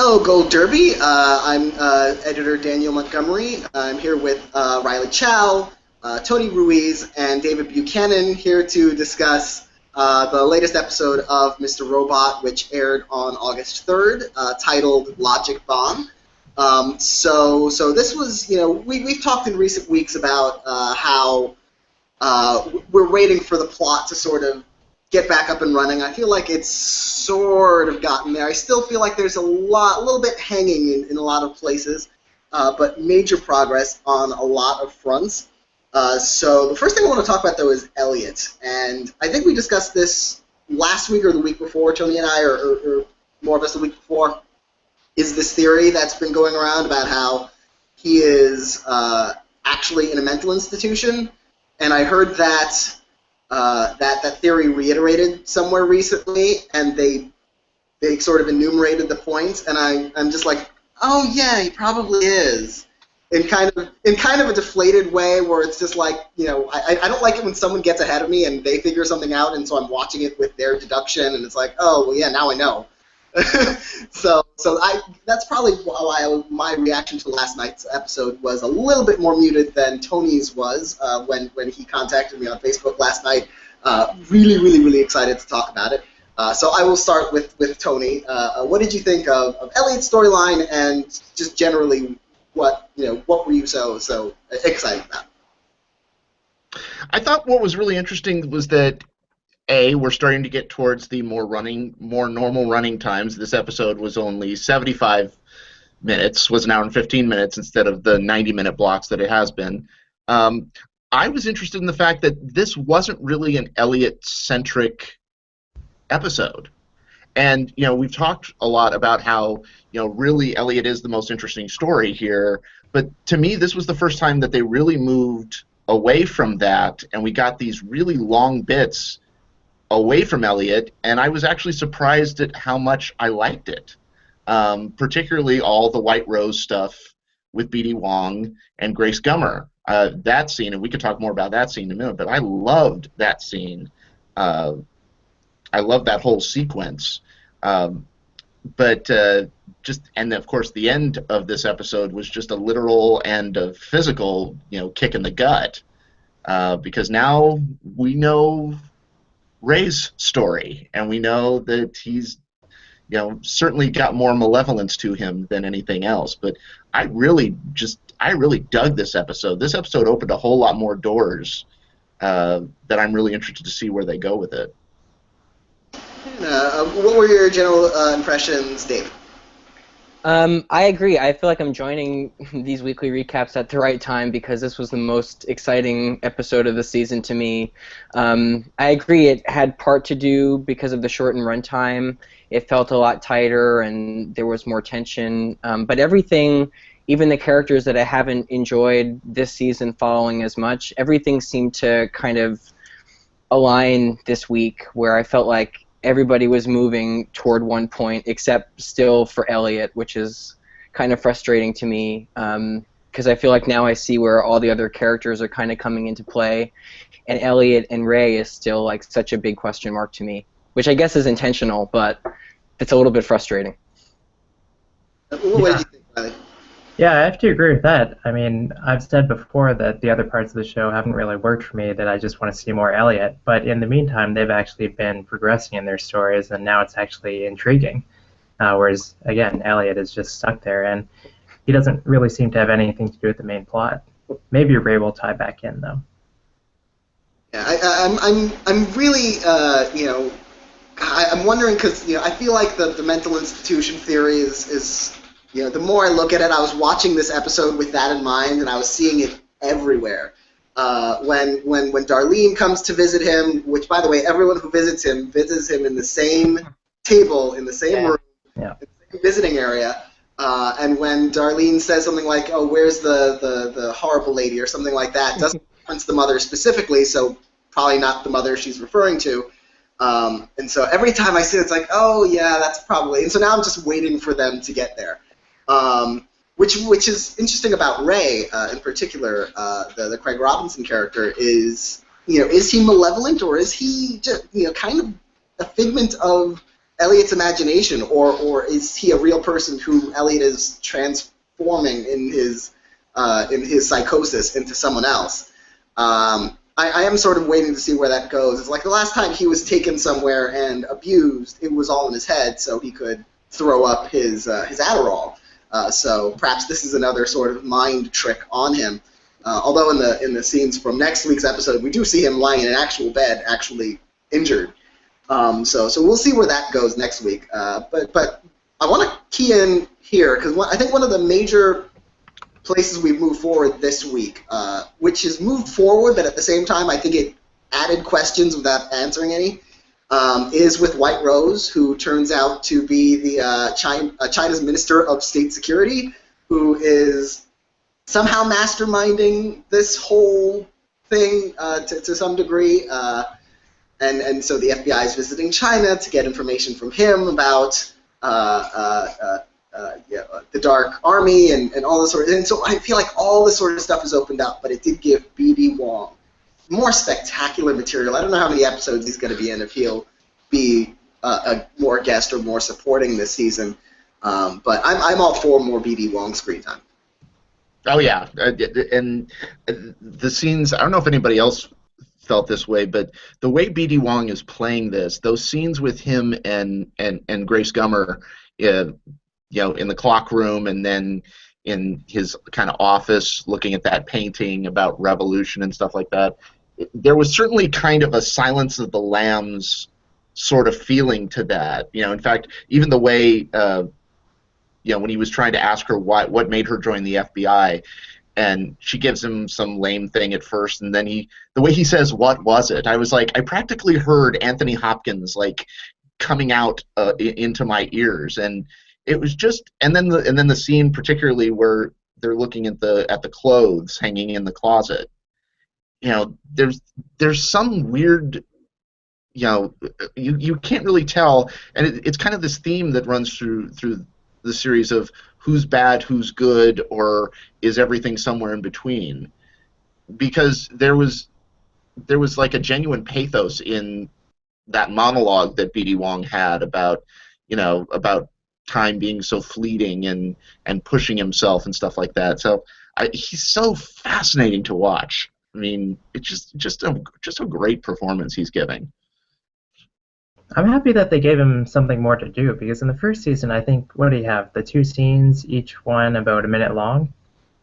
Hello, Gold Derby. I'm editor Daniel Montgomery. I'm here with Riley Chow, Tony Ruiz, and David Buchanan here to discuss the latest episode of Mr. Robot, which aired on August 3rd, titled Logic Bomb. So this was, we've talked in recent weeks about how we're waiting for the plot to sort of get back up and running. I feel like it's sort of gotten there. I still feel like there's a little bit hanging in a lot of places, but major progress on a lot of fronts. So the first thing I want to talk about, though, is Elliot. And I think we discussed this last week or the week before, Tony and I, or more of us the week before, is this theory that's been going around about how he is actually in a mental institution. And I heard that that theory reiterated somewhere recently, and they sort of enumerated the points, and I'm just like, oh yeah, he probably is, in kind of a deflated way, where it's just like, I don't like it when someone gets ahead of me and they figure something out, and so I'm watching it with their deduction, and it's like, oh well, yeah, now I know. so that's probably why my reaction to last night's episode was a little bit more muted than Tony's was when he contacted me on Facebook last night. Really excited to talk about it. So I will start with Tony. What did you think of Elliot's storyline, and just generally what were you so excited about? I thought what was really interesting was that we're starting to get towards the more normal running times. This episode was only 75 minutes, was an hour and 15 minutes instead of the 90-minute blocks that it has been. I was interested in the fact that this wasn't really an Elliot-centric episode. And, we've talked a lot about how, really Elliot is the most interesting story here. But to me, this was the first time that they really moved away from that, and we got these really long bits away from Elliot, and I was actually surprised at how much I liked it, particularly all the White Rose stuff with B.D. Wong and Grace Gummer. That scene, and we could talk more about that scene in a minute, but I loved that scene. I loved that whole sequence. And of course, the end of this episode was just a literal and a physical, kick in the gut, because now we know Ray's story, and we know that he's certainly got more malevolence to him than anything else. But I really dug this episode. This episode opened a whole lot more doors that I'm really interested to see where they go with it. What were your general impressions, Dave? I agree. I feel like I'm joining these weekly recaps at the right time, because this was the most exciting episode of the season to me. I agree, it had part to do because of the shortened runtime. It felt a lot tighter and there was more tension. But everything, even the characters that I haven't enjoyed this season following as much, everything seemed to kind of align this week, where I felt like everybody was moving toward one point, except still for Elliot, which is kind of frustrating to me, because I feel like now I see where all the other characters are kind of coming into play, and Elliot and Ray is still like such a big question mark to me, which I guess is intentional, but it's a little bit frustrating. What did you think, Riley? Yeah, I have to agree with that. I mean, I've said before that the other parts of the show haven't really worked for me, that I just want to see more Elliot. But in the meantime, they've actually been progressing in their stories, and now it's actually intriguing. Whereas, again, Elliot is just stuck there, and he doesn't really seem to have anything to do with the main plot. Maybe Ray will tie back in, though. Yeah, I'm really, I'm wondering, because, I feel like the mental institution theory is the more I look at it, I was watching this episode with that in mind, and I was seeing it everywhere. When Darlene comes to visit him, which, by the way, everyone who visits him in the same table, in the same room, in the same visiting area, and when Darlene says something like, oh, where's the horrible lady, or something like that, doesn't reference the mother specifically, so probably not the mother she's referring to. And so every time I see it, it's like, oh, yeah, that's probably... And so now I'm just waiting for them to get there. Which is interesting about Ray in particular. The Craig Robinson character is he malevolent, or is he just kind of a figment of Elliot's imagination, or is he a real person who Elliot is transforming in his psychosis into someone else? I am sort of waiting to see where that goes. It's like the last time he was taken somewhere and abused, it was all in his head, so he could throw up his Adderall. So perhaps this is another sort of mind trick on him. Although in the scenes from next week's episode, we do see him lying in an actual bed, actually injured. So we'll see where that goes next week. But I want to key in here because I think one of the major places we've moved forward this week, which is moved forward, but at the same time I think it added questions without answering any, is with White Rose, who turns out to be the China's Minister of State Security, who is somehow masterminding this whole thing to some degree. And so the FBI is visiting China to get information from him about the Dark Army and all this sort of. And so I feel like all this sort of stuff is opened up, but it did give B.D. Wong more spectacular material. I don't know how many episodes he's going to be in, if he'll be a more guest or more supporting this season. But I'm all for more B.D. Wong screen time. Oh yeah, and the scenes. I don't know if anybody else felt this way, but the way B.D. Wong is playing this, those scenes with him and Grace Gummer, in the clock room, and then in his kind of office, looking at that painting about revolution and stuff like that. There was certainly kind of a Silence of the Lambs sort of feeling to that. In fact, even the way, when he was trying to ask her what made her join the FBI, and she gives him some lame thing at first, and then the way he says, "What was it?" I was like, I practically heard Anthony Hopkins like coming out into my ears, and it was just, and then the scene particularly where they're looking at the clothes hanging in the closet. There's some weird, you can't really tell, and it's kind of this theme that runs through the series of who's bad, who's good, or is everything somewhere in between? Because there was like a genuine pathos in that monologue that B.D. Wong had about time being so fleeting and pushing himself and stuff like that. So he's so fascinating to watch. I mean, it's just a great performance he's giving. I'm happy that they gave him something more to do, because in the first season, I think, what do you have? The 2 scenes, each one about a minute long?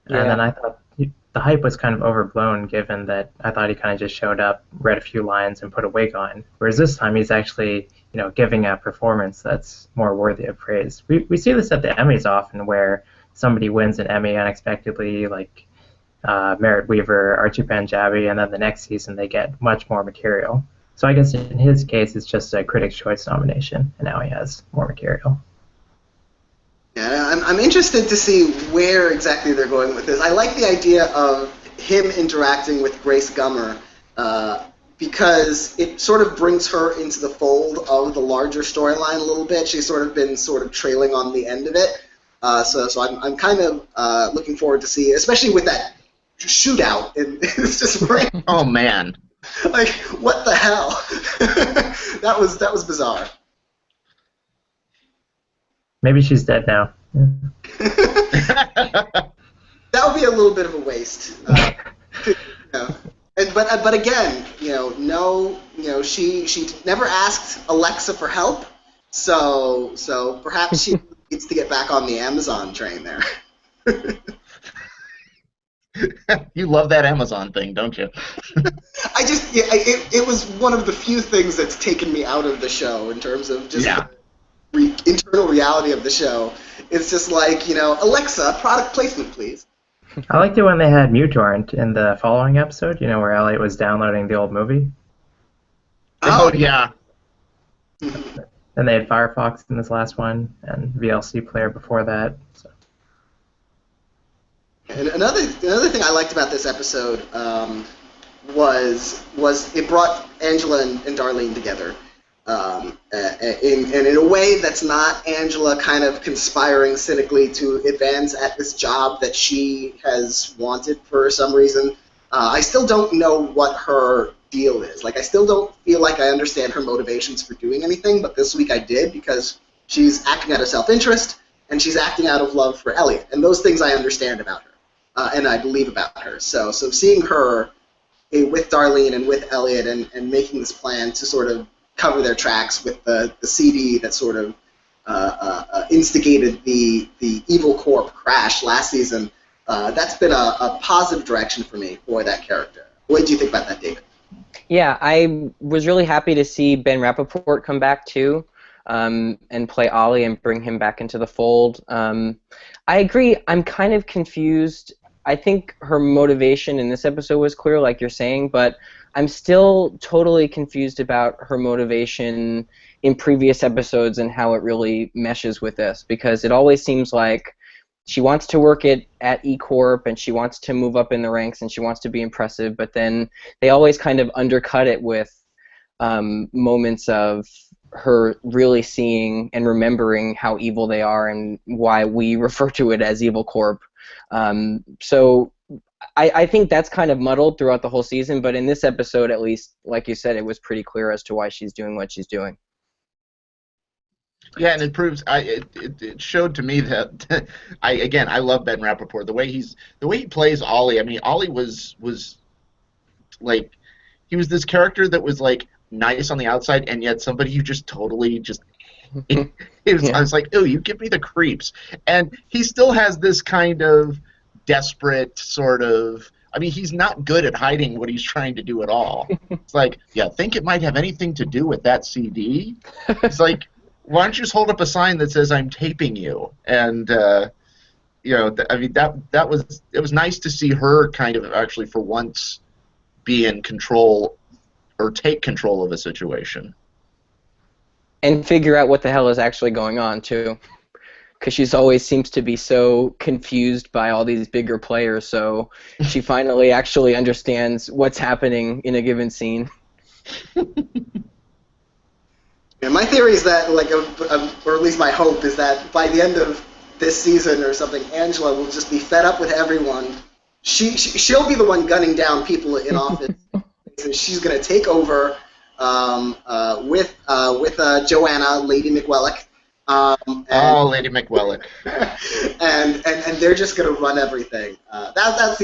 Yeah. And then I thought the hype was kind of overblown, given that I thought he kind of just showed up, read a few lines, and put a wig on. Whereas this time, he's actually, giving a performance that's more worthy of praise. We see this at the Emmys often, where somebody wins an Emmy unexpectedly, like Merritt Wever, Archie Panjabi, and then the next season they get much more material. So I guess in his case, it's just a Critics' Choice nomination, and now he has more material. Yeah, I'm interested to see where exactly they're going with this. I like the idea of him interacting with Grace Gummer because it sort of brings her into the fold of the larger storyline a little bit. She's sort of been trailing on the end of it. So I'm kind of looking forward to see, especially with that shootout. And it's just great. Oh man. Like, what the hell? That was bizarre. Maybe she's dead now. That would be a little bit of a waste. But again, she never asked Alexa for help, so perhaps she needs to get back on the Amazon train there. You love that Amazon thing, don't you? It was one of the few things that's taken me out of the show in terms of just the internal reality of the show. It's just like, Alexa, product placement, please. I liked it when they had MuTorrent in the following episode, where Elliot was downloading the old movie. Oh yeah. And they had Firefox in this last one, and VLC player before that. So. And another thing I liked about this episode was it brought Angela and Darlene together, in a way that's not Angela kind of conspiring cynically to advance at this job that she has wanted for some reason. I still don't know what her deal is. Like, I still don't feel like I understand her motivations for doing anything, but this week I did, because she's acting out of self-interest, and she's acting out of love for Elliot. And those things I understand about her, and I believe about her. So seeing her with Darlene and with Elliot and making this plan to sort of cover their tracks with the CD that sort of instigated the Evil Corp crash last season, that's been a positive direction for me for that character. What did you think about that, David? Yeah, I was really happy to see Ben Rappaport come back too, and play Ollie and bring him back into the fold. I agree. I'm kind of confused. I think her motivation in this episode was clear, like you're saying, but I'm still totally confused about her motivation in previous episodes and how it really meshes with this, because it always seems like she wants to work at E Corp and she wants to move up in the ranks and she wants to be impressive, but then they always kind of undercut it with moments of her really seeing and remembering how evil they are and why we refer to it as Evil Corp. So I think that's kind of muddled throughout the whole season, but in this episode, at least, like you said, it was pretty clear as to why she's doing what she's doing. Yeah, and it proves. It showed to me that I love Ben Rappaport. The way he plays Ollie. I mean, Ollie was like, he was this character that was like nice on the outside, and yet somebody you just totally just. I was like, oh, you give me the creeps, and he still has this kind of desperate sort of. I mean, he's not good at hiding what he's trying to do at all. It's like, yeah, think it might have anything to do with that CD. It's like, why don't you just hold up a sign that says "I'm taping you"? And I mean, it was nice to see her kind of actually for once be in control or take control of a situation and figure out what the hell is actually going on too, because she's always seems to be so confused by all these bigger players. So she finally actually understands what's happening in a given scene. Yeah, my theory is that, like, or at least my hope is that by the end of this season or something, Angela will just be fed up with everyone. She'll be the one gunning down people in office, and she's going to take over with Joanna, Lady McWellick. Lady McWellick. and they're just going to run everything. That's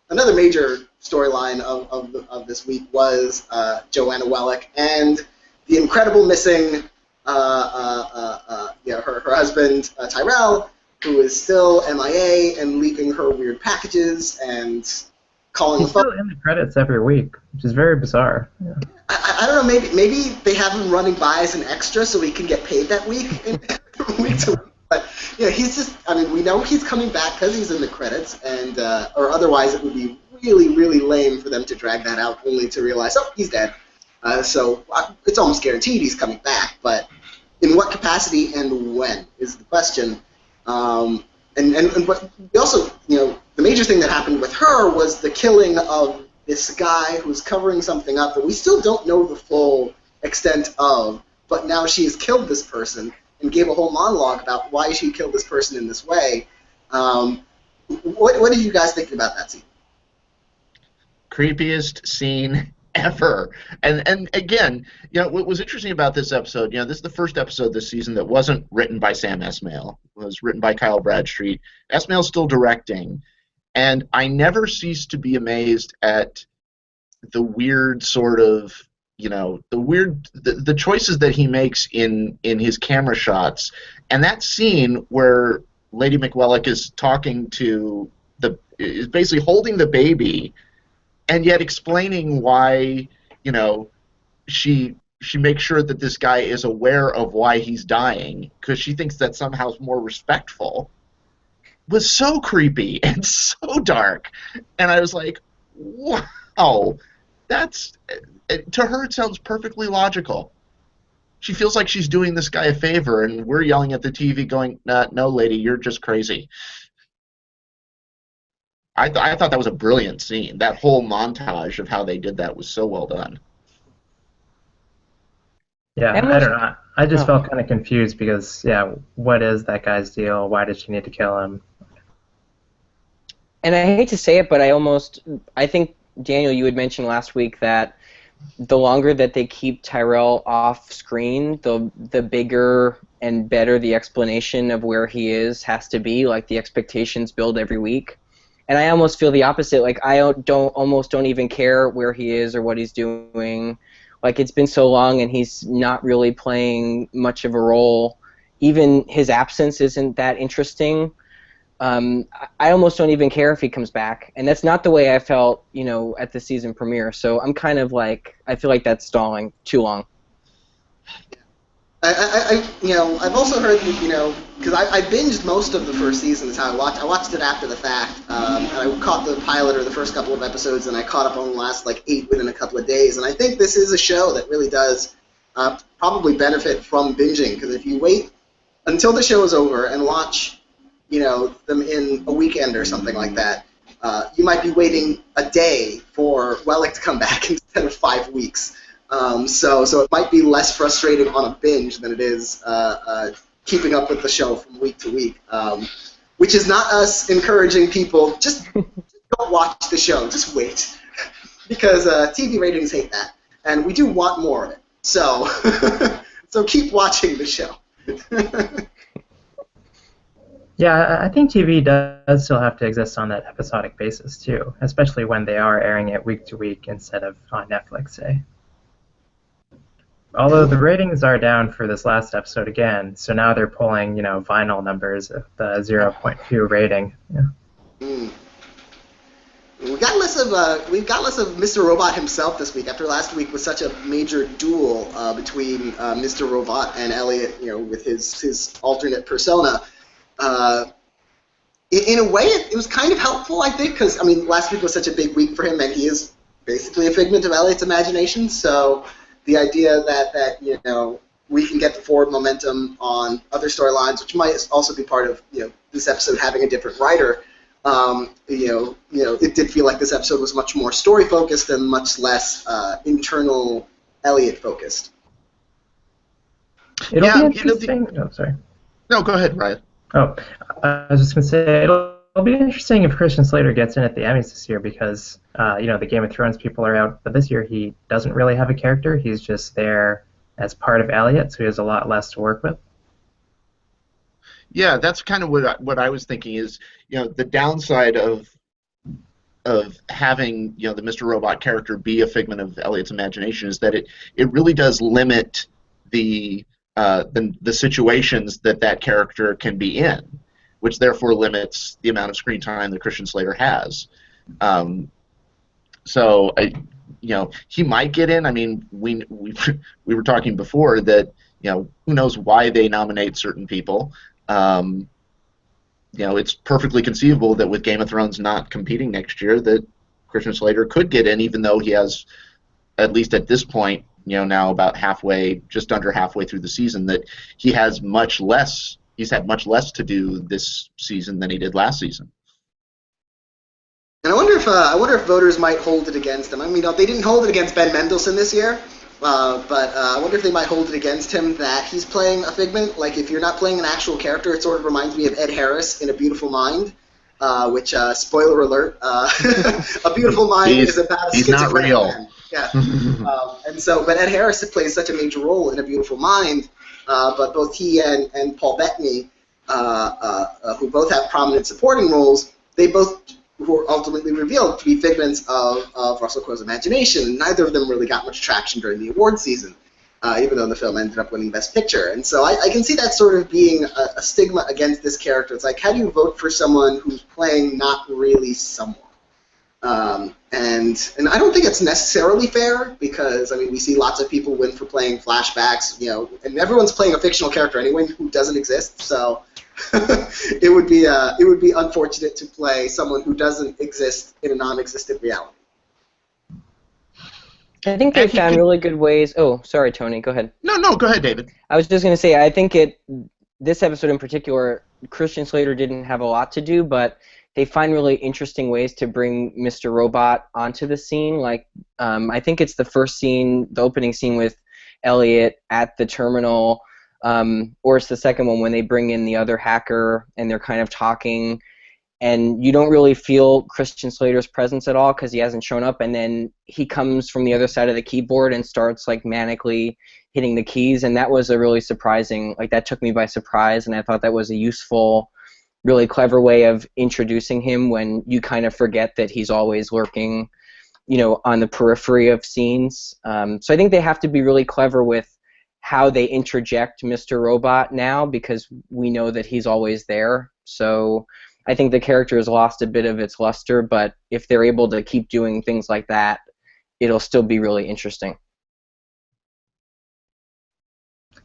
another major storyline of this week was Joanna Wellick and the incredible missing, her husband Tyrell, who is still MIA and leaving her weird packages and calling He's the phone. still in the credits every week, which is very bizarre. Yeah. I don't know. Maybe they have him running by as an extra so he can get paid that week. Week to week. But he's just. I mean, we know he's coming back because he's in the credits, and or otherwise it would be really, really lame for them to drag that out only to realize, oh, he's dead. So it's almost guaranteed he's coming back, but in what capacity and when is the question. And but also, the major thing that happened with her was the killing of this guy who's covering something up that we still don't know the full extent of, but now she has killed this person and gave a whole monologue about why she killed this person in this way. What are you guys thinking about that scene? Creepiest scene ever. And again, what was interesting about this episode, this is the first episode this season that wasn't written by Sam Esmail. It was written by Kyle Bradstreet. Esmail's still directing, and I never cease to be amazed at the weird sort of, the choices that he makes in his camera shots. And that scene where Lady McWellick is talking to is basically holding the baby, and yet explaining why, she makes sure that this guy is aware of why he's dying because she thinks that somehow is more respectful, was so creepy and so dark. And I was like, wow, that's, to her it sounds perfectly logical. She feels like she's doing this guy a favor, and we're yelling at the TV going, no, lady, you're just crazy. I thought that was a brilliant scene. That whole montage of how they did that was so well done. Yeah, I don't know. I just felt kind of confused because, what is that guy's deal? Why did she need to kill him? And I hate to say it, but I think Daniel, you had mentioned last week that the longer that they keep Tyrell off screen, the bigger and better the explanation of where he is has to be. Like, the expectations build every week. And I almost feel the opposite. Like, I almost don't even care where he is or what he's doing. Like, it's been so long and he's not really playing much of a role. Even his absence isn't that interesting. I almost don't even care if he comes back, and that's not the way I felt, at the season premiere. So I'm kind of like, I feel like that's stalling too long. I've also heard that, because I binged most of the first season. Is how I watched it after the fact. And I caught the pilot or the first couple of episodes, and I caught up on the last 8 within a couple of days. And I think this is a show that really does probably benefit from binging, because if you wait until the show is over and watch them in a weekend or something like that, you might be waiting a day for Wellick to come back instead of 5 weeks. So it might be less frustrating on a binge than it is keeping up with the show from week to week, which is not us encouraging people, just don't watch the show, just wait, because TV ratings hate that, and we do want more of it. So, so keep watching the show. Yeah, I think TV does still have to exist on that episodic basis, too, especially when they are airing it week to week instead of on Netflix, say. Although the ratings are down for this last episode again, so now they're pulling, vinyl numbers of the 0.2 rating. Yeah. We got less of Mr. Robot himself this week. After last week was such a major duel between Mr. Robot and Elliot, with his alternate persona. In a way, it was kind of helpful, I think, because last week was such a big week for him, and he is basically a figment of Elliot's imagination. So the idea that we can get the forward momentum on other storylines, which might also be part of this episode having a different writer. It did feel like this episode was much more story focused and much less internal Elliot focused. It'll be interesting. Sorry. No, go ahead, Ryan. Oh, I was just going to say, it'll be interesting if Christian Slater gets in at the Emmys this year because, the Game of Thrones people are out, but this year he doesn't really have a character. He's just there as part of Elliot, so he has a lot less to work with. Yeah, that's kind of what I was thinking is, the downside of having, the Mr. Robot character be a figment of Elliot's imagination is that it really does limit the situations that character can be in, which therefore limits the amount of screen time that Christian Slater has. So he might get in. We were talking before that who knows why they nominate certain people. It's perfectly conceivable that with Game of Thrones not competing next year, that Christian Slater could get in, even though he has, at least at this point, now about just under halfway through the season, that he has much less. He's had much less to do this season than he did last season. And I wonder if voters might hold it against him. They didn't hold it against Ben Mendelsohn this year, but I wonder if they might hold it against him that he's playing a figment. Like, if you're not playing an actual character, it sort of reminds me of Ed Harris in A Beautiful Mind, which, spoiler alert, A Beautiful Mind is about a he's not real. Man. Yeah. But Ed Harris plays such a major role in A Beautiful Mind, but both he and Paul Bettany, who both have prominent supporting roles, they both were ultimately revealed to be figments of Russell Crowe's imagination. Neither of them really got much traction during the award season, even though the film ended up winning Best Picture. And so I can see that sort of being a stigma against this character. It's like, how do you vote for someone who's playing not really someone? And I don't think it's necessarily fair because we see lots of people win for playing flashbacks, and everyone's playing a fictional character anyway who doesn't exist. So it would be unfortunate to play someone who doesn't exist in a non-existent reality. I think they found really good ways. Oh, sorry, Tony. Go ahead. No, go ahead, David. I was just going to say, I think this episode in particular, Christian Slater didn't have a lot to do, but they find really interesting ways to bring Mr. Robot onto the scene. Like, I think it's the first scene, the opening scene with Elliot at the terminal, or it's the second one when they bring in the other hacker and they're kind of talking. and you don't really feel Christian Slater's presence at all because he hasn't shown up, and then he comes from the other side of the keyboard and starts like manically hitting the keys, and that was a really surprising, like that took me by surprise, and I thought that was a useful, really clever way of introducing him when you kind of forget that he's always lurking, on the periphery of scenes. So I think they have to be really clever with how they interject Mr. Robot now, because we know that he's always there. So I think the character has lost a bit of its luster, but if they're able to keep doing things like that, it'll still be really interesting.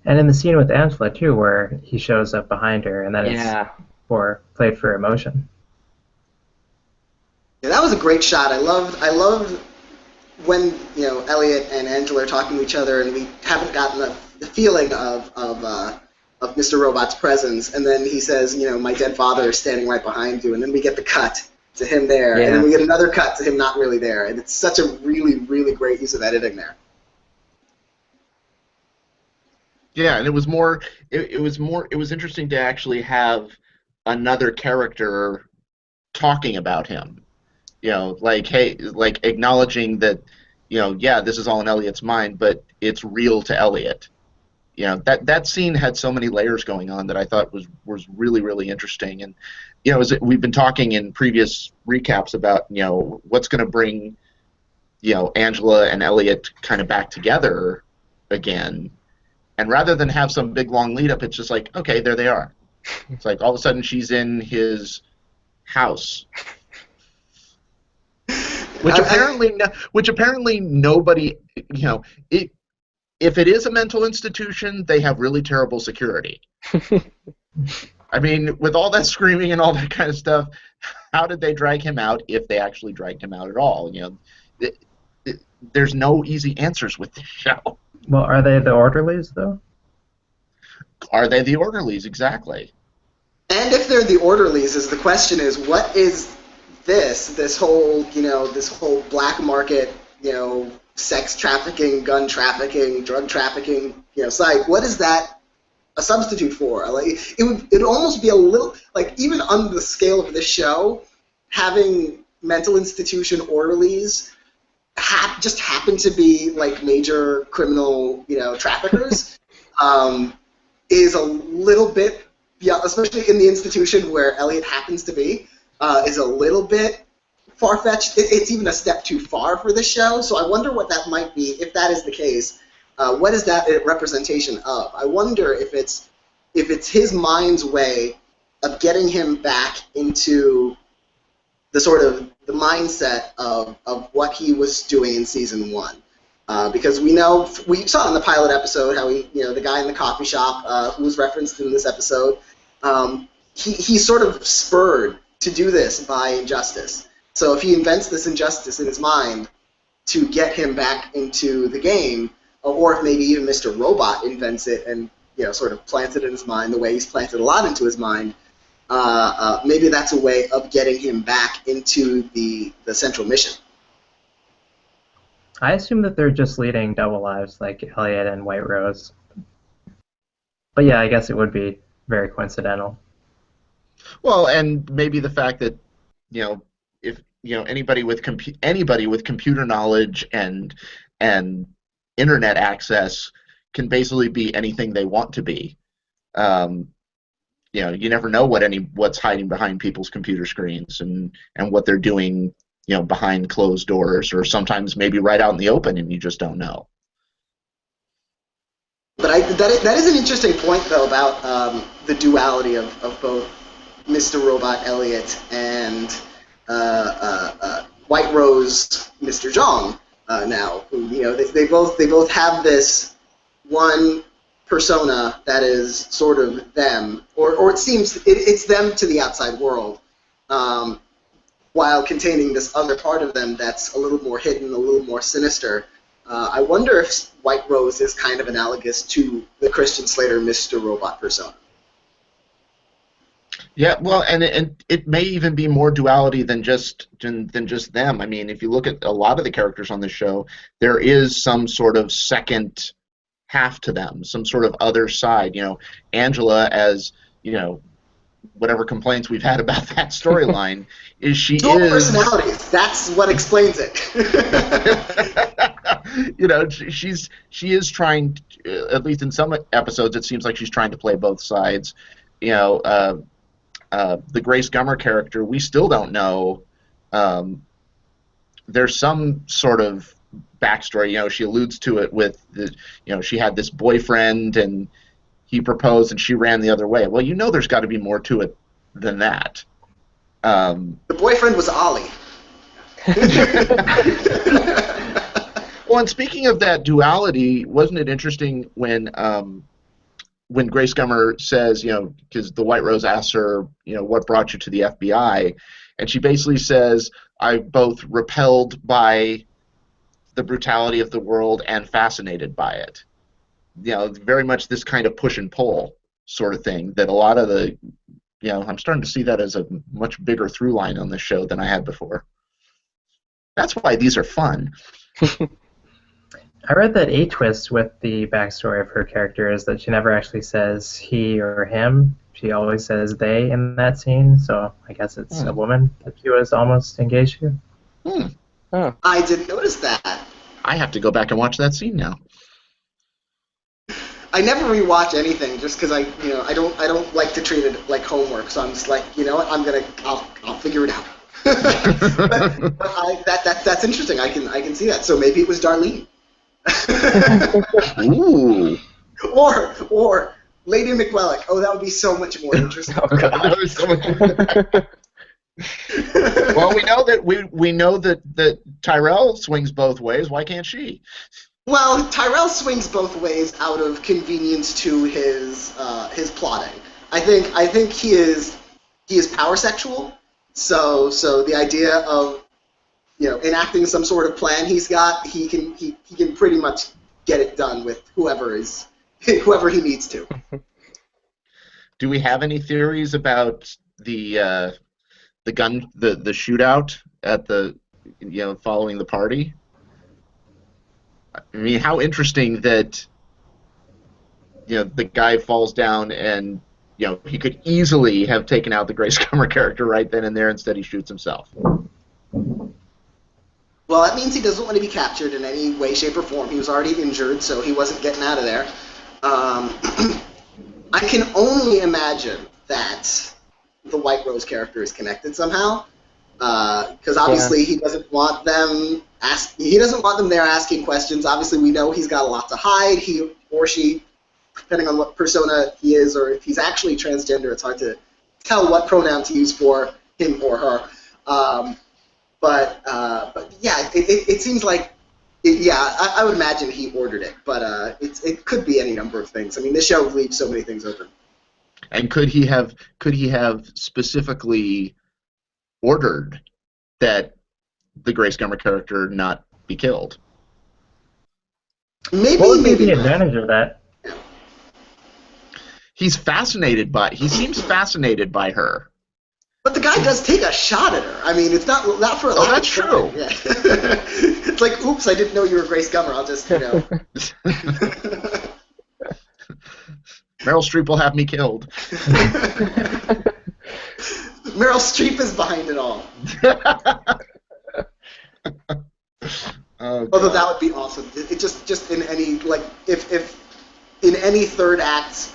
And in the scene with Angela too, where he shows up behind her, and then it's played for emotion. Yeah, that was a great shot. I loved when Elliot and Angela are talking to each other, and we haven't gotten the feeling of Mr. Robot's presence, and then he says, my dead father is standing right behind you, and then we get the cut to him there, and then we get another cut to him not really there, and it's such a really, really great use of editing there. Yeah, and it was more. It was interesting to actually have another character talking about him. Like acknowledging that, this is all in Elliot's mind, but it's real to Elliot. That scene had so many layers going on that I thought was really, really interesting. And we've been talking in previous recaps about what's going to bring Angela and Elliot kind of back together again. And rather than have some big long lead up, it's just like, okay, there they are. It's like all of a sudden she's in his house, which apparently nobody, if it is a mental institution, they have really terrible security. I mean, with all that screaming and all that kind of stuff, how did they drag him out if they actually dragged him out at all? There's no easy answers with this show. Well, are they the orderlies, though? Are they the orderlies? Exactly. And if they're the orderlies, the question is, what is this whole black market, sex trafficking, gun trafficking, drug trafficking, site? What is that a substitute for? Like, it would almost be a little, like, even on the scale of this show, having mental institution orderlies just happen to be like major criminal, traffickers, is a little bit, especially in the institution where Elliot happens to be, is a little bit far-fetched. It's even a step too far for this show. So I wonder what that might be. If that is the case, what is that a representation of? I wonder if it's his mind's way of getting him back into the sort of the mindset of what he was doing in season 1, because we saw in the pilot episode how the guy in the coffee shop who was referenced in this episode, he's sort of spurred to do this by injustice. So if he invents this injustice in his mind to get him back into the game, or if maybe even Mr. Robot invents it and sort of plants it in his mind the way he's planted a lot into his mind, maybe that's a way of getting him back into the central mission. I assume that they're just leading double lives like Elliot and White Rose. But yeah, I guess it would be very coincidental. Well, and maybe the fact that if anybody with computer knowledge and internet access can basically be anything they want to be. You never know what's hiding behind people's computer screens and what they're doing, behind closed doors, or sometimes maybe right out in the open, and you just don't know. But that is an interesting point, though, about the duality of both Mr. Robot Elliot and White Rose Mr. Zhang now, who they both have this one persona that is sort of them, or it seems it's them to the outside world, while containing this other part of them that's a little more hidden, a little more sinister. I wonder if White Rose is kind of analogous to the Christian Slater Mr. Robot persona. Yeah, well, and it may even be more duality than just them. I mean, if you look at a lot of the characters on the show, there is some sort of second half to them, some sort of other side. Angela as whatever complaints we've had about that storyline, is she Dual is personalities. That's what explains it. she is trying, at least in some episodes, it seems like she's trying to play both sides. The Grace Gummer character, we still don't know. There's some sort of backstory. She alludes to it with she had this boyfriend and he proposed and she ran the other way. Well, there's got to be more to it than that. The boyfriend was Ollie. Well, and speaking of that duality, wasn't it interesting when Grace Gummer says, because the White Rose asks her, what brought you to the FBI, and she basically says, I'm both repelled by the brutality of the world and fascinated by it. Very much this kind of push and pull sort of thing that a lot of the, I'm starting to see that as a much bigger through line on this show than I had before. That's why these are fun. I read that a twist with the backstory of her character is that she never actually says he or him. She always says they in that scene, so I guess it's a woman that she was almost engaged to. Oh. I didn't notice that. I have to go back and watch that scene now. I never rewatch anything just because I don't like to treat it like homework. So I'm just like, I'll figure it out. but that's interesting. I can see that. So maybe it was Darlene. Ooh. Or Lady McWellick. Oh, that would be so much more interesting. Oh, God. Well, we know that Tyrell swings both ways. Why can't she? Well, Tyrell swings both ways out of convenience to his plotting. I think he is power sexual. So the idea of enacting some sort of plan he's got, he can pretty much get it done with whoever he needs to. Do we have any theories about the shootout at the following the party? I mean, how interesting that the guy falls down and he could easily have taken out the Grace Gummer character right then and there. Instead, he shoots himself. Well, that means he doesn't want to be captured in any way, shape, or form. He was already injured, so he wasn't getting out of there. I can only imagine that the White Rose character is connected somehow, because obviously he doesn't want them there asking questions. Obviously, we know he's got a lot to hide. He or she, depending on what persona he is, or if he's actually transgender, it's hard to tell what pronoun to use for him or her. But yeah, it seems like, I would imagine he ordered it, but it could be any number of things. I mean, this show leaves so many things open. And could he have specifically ordered that the Grace Gummer character not be killed? Maybe. What would be the advantage of that? He seems fascinated by her. But the guy does take a shot at her. I mean, it's not for a lot. Oh, that's true. Yeah. It's like, oops, I didn't know you were Grace Gummer. I'll just, Meryl Streep will have me killed. Meryl Streep is behind it all. Although that would be awesome. It just in any, like, if in any third act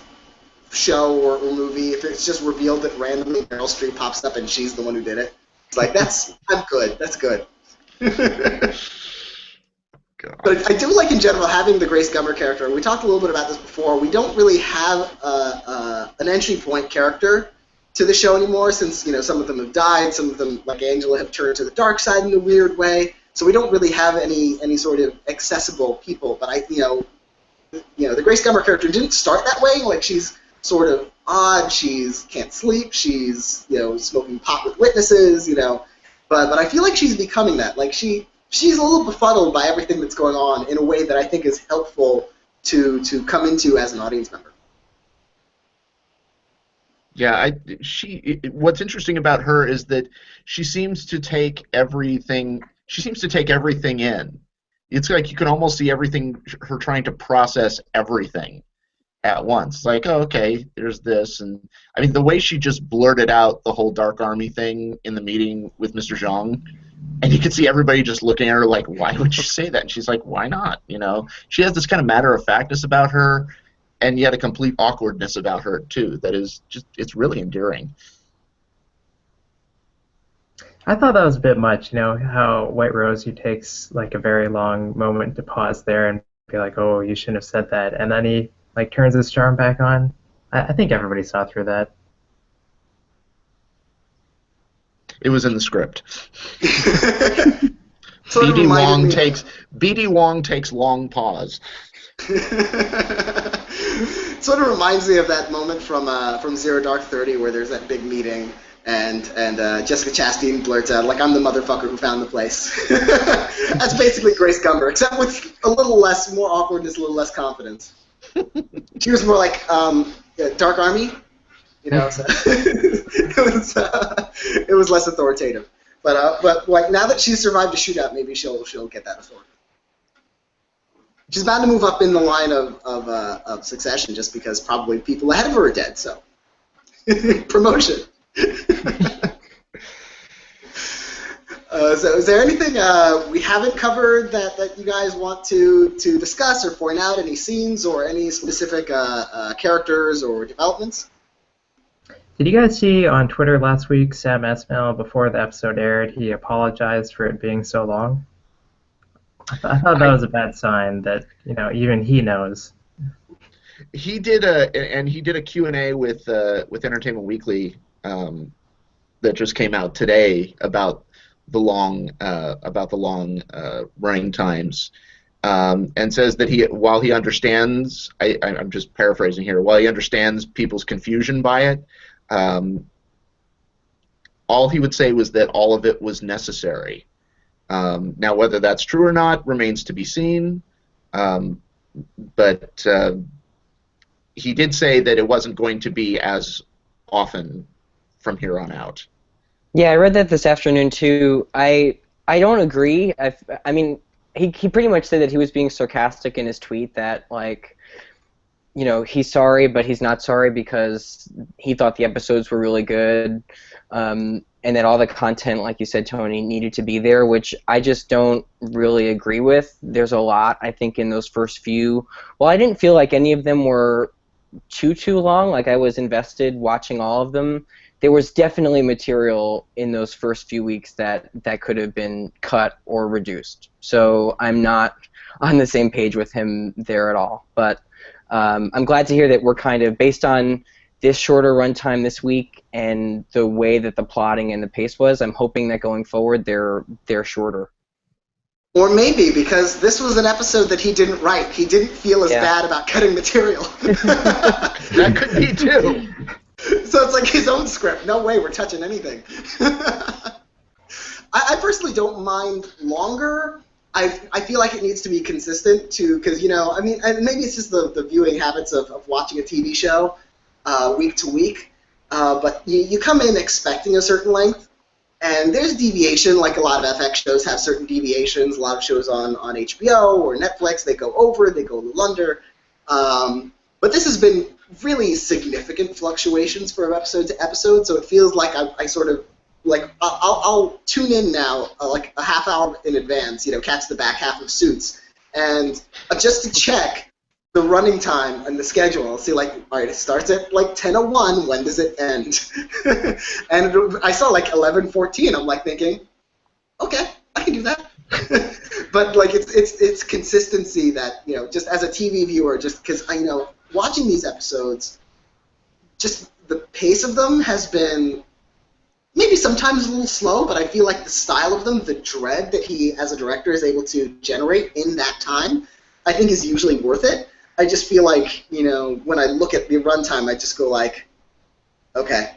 show or movie, if it's just revealed that randomly Meryl Streep pops up and she's the one who did it, it's like, I'm good. That's good. But I do like, in general, having the Grace Gummer character. We talked a little bit about this before. We don't really have an entry point character to the show anymore, since some of them have died. Some of them, like Angela, have turned to the dark side in a weird way. So we don't really have any sort of accessible people. But the Grace Gummer character didn't start that way. Like, she's sort of odd. She's can't sleep. She's smoking pot with witnesses. But I feel like she's becoming that. Like, she's a little befuddled by everything that's going on in a way that I think is helpful to come into as an audience member. Yeah, what's interesting about her is that she seems to take everything. She seems to take everything in. It's like you can almost see her trying to process everything, at once. It's like, oh, okay, there's this, and I mean the way she just blurted out the whole Dark Army thing in the meeting with Mr. Zhang, and you could see everybody just looking at her like, why would you say that? And she's like, why not? You know, she has this kind of matter of factness about her, and yet a complete awkwardness about her too. That is just, it's really endearing. I thought that was a bit much, how White Rose he takes like a very long moment to pause there and be like, oh, you shouldn't have said that, and then he like turns his charm back on. I think everybody saw through that. It was in the script. Sort of BD Wong takes long pause. Sort of reminds me of that moment from Zero Dark 30 where there's that big meeting and Jessica Chastain blurts out, like, I'm the motherfucker who found the place. That's basically Grace Gumber, except with a little less, more awkwardness, a little less confidence. She was more like Dark Army, so it was less authoritative. But like now that she's survived a shootout, maybe she'll get that authority. She's bound to move up in the line of succession just because probably people ahead of her are dead. So promotion. So is there anything we haven't covered that you guys want to discuss or point out? Any scenes or any specific characters or developments? Did you guys see on Twitter last week, Sam Esmail, before the episode aired, he apologized for it being so long? I thought that was a bad sign that, even he knows. He did a Q&A with Entertainment Weekly that just came out today about the long running times, and says that while he understands, I'm just paraphrasing here, while he understands people's confusion by it, all he would say was that all of it was necessary. Now, whether that's true or not remains to be seen, but he did say that it wasn't going to be as often from here on out. Yeah, I read that this afternoon too. I don't agree. I mean, he pretty much said that he was being sarcastic in his tweet that, like, he's sorry, but he's not sorry because he thought the episodes were really good, and that all the content, like you said, Tony, needed to be there, which I just don't really agree with. There's a lot, I think, in those first few. Well, I didn't feel like any of them were too long. Like, I was invested watching all of them. There was definitely material in those first few weeks that could have been cut or reduced. So I'm not on the same page with him there at all. But I'm glad to hear that we're kind of, based on this shorter runtime this week and the way that the plotting and the pace was, I'm hoping that going forward they're shorter. Or maybe because this was an episode that he didn't write. He didn't feel as bad about cutting material. That could be too. So it's like his own script. No way we're touching anything. I personally don't mind longer. I feel like it needs to be consistent too, because I mean, and maybe it's just the viewing habits of watching a TV show week to week. But you come in expecting a certain length, and there's deviation. Like a lot of FX shows have certain deviations. A lot of shows on HBO or Netflix, they go over, they go a little under. But this has been really significant fluctuations from episode to episode, so it feels like I sort of, like, I'll tune in now like a half hour in advance, catch the back half of Suits, and just to check the running time and the schedule, I'll see, like, all right, it starts at like 10:01, when does it end? And I saw like 11:14, I'm like thinking, okay, I can do that. But like it's consistency that, just as a TV viewer, just because watching these episodes, just the pace of them has been maybe sometimes a little slow, but I feel like the style of them, the dread that he as a director is able to generate in that time, I think is usually worth it. I just feel like, when I look at the runtime, I just go like, okay.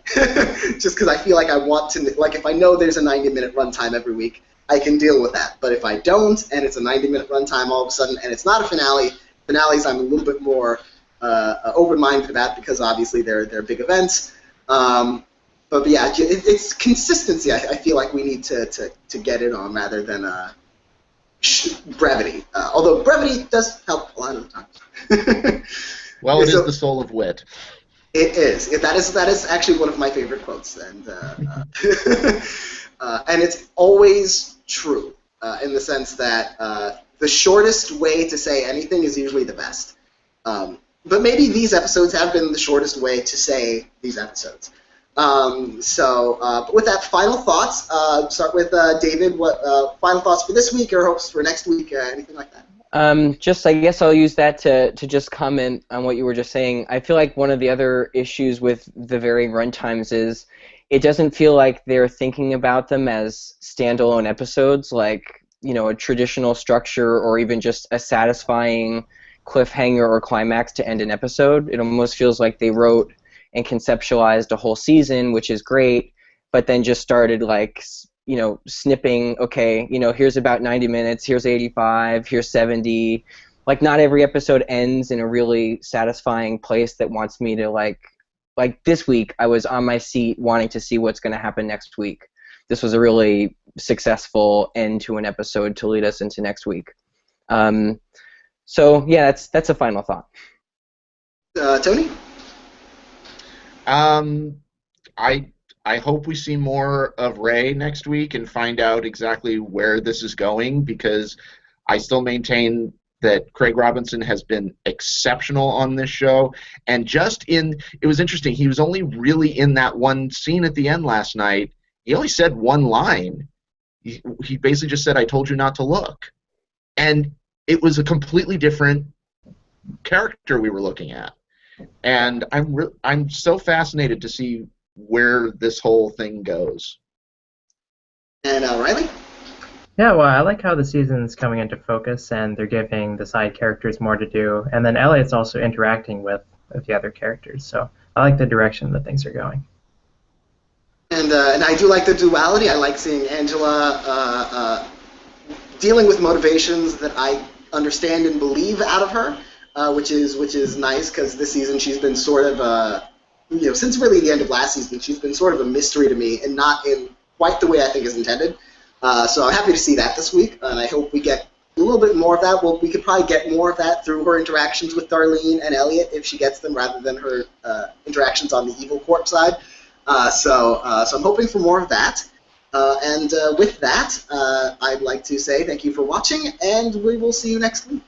Just because I feel like I want to, like, if I know there's a 90-minute runtime every week, I can deal with that. But if I don't, and it's a 90-minute runtime all of a sudden, and it's not a finale, finales I'm a little bit more open-minded about, because obviously they're big events. But yeah, it's consistency I feel like we need to get in on, rather than brevity. Although brevity does help a lot of the time. Well, it So- is the soul of wit. It is. That is actually one of my favorite quotes, and and it's always true in the sense that the shortest way to say anything is usually the best. But maybe these episodes have been the shortest way to say these episodes. But with that, final thoughts. Start with David. What final thoughts for this week or hopes for next week? Anything like that? Just, I guess I'll use that to just comment on what you were just saying. I feel like one of the other issues with the varying runtimes is it doesn't feel like they're thinking about them as standalone episodes, like, you know, a traditional structure or even just a satisfying cliffhanger or climax to end an episode. It almost feels like they wrote and conceptualized a whole season, which is great, but then just started, like, you know, snipping, okay, you know, here's about 90 minutes, here's 85, here's 70. Like, not every episode ends in a really satisfying place that wants me to, like this week, I was on my seat wanting to see what's going to happen next week. This was a really successful end to an episode to lead us into next week. So, yeah, that's a final thought. Tony? I hope we see more of Ray next week and find out exactly where this is going, because I still maintain that Craig Robinson has been exceptional on this show. And it was interesting, he was only really in that one scene at the end last night. He only said one line. He basically just said, "I told you not to look." And it was a completely different character we were looking at. And I'm so fascinated to see where this whole thing goes. And Riley? Yeah, well, I like how the season's coming into focus and they're giving the side characters more to do, and then Elliot's also interacting with the other characters, so I like the direction that things are going. And I do like the duality. I like seeing Angela dealing with motivations that I understand and believe out of her, which is nice, because this season she's been sort of since really the end of last season, she's been sort of a mystery to me, and not in quite the way I think is intended. So I'm happy to see that this week, and I hope we get a little bit more of that. Well, we could probably get more of that through her interactions with Darlene and Elliot, if she gets them, rather than her interactions on the evil corp side. So I'm hoping for more of that. And with that, I'd like to say thank you for watching, and we will see you next week.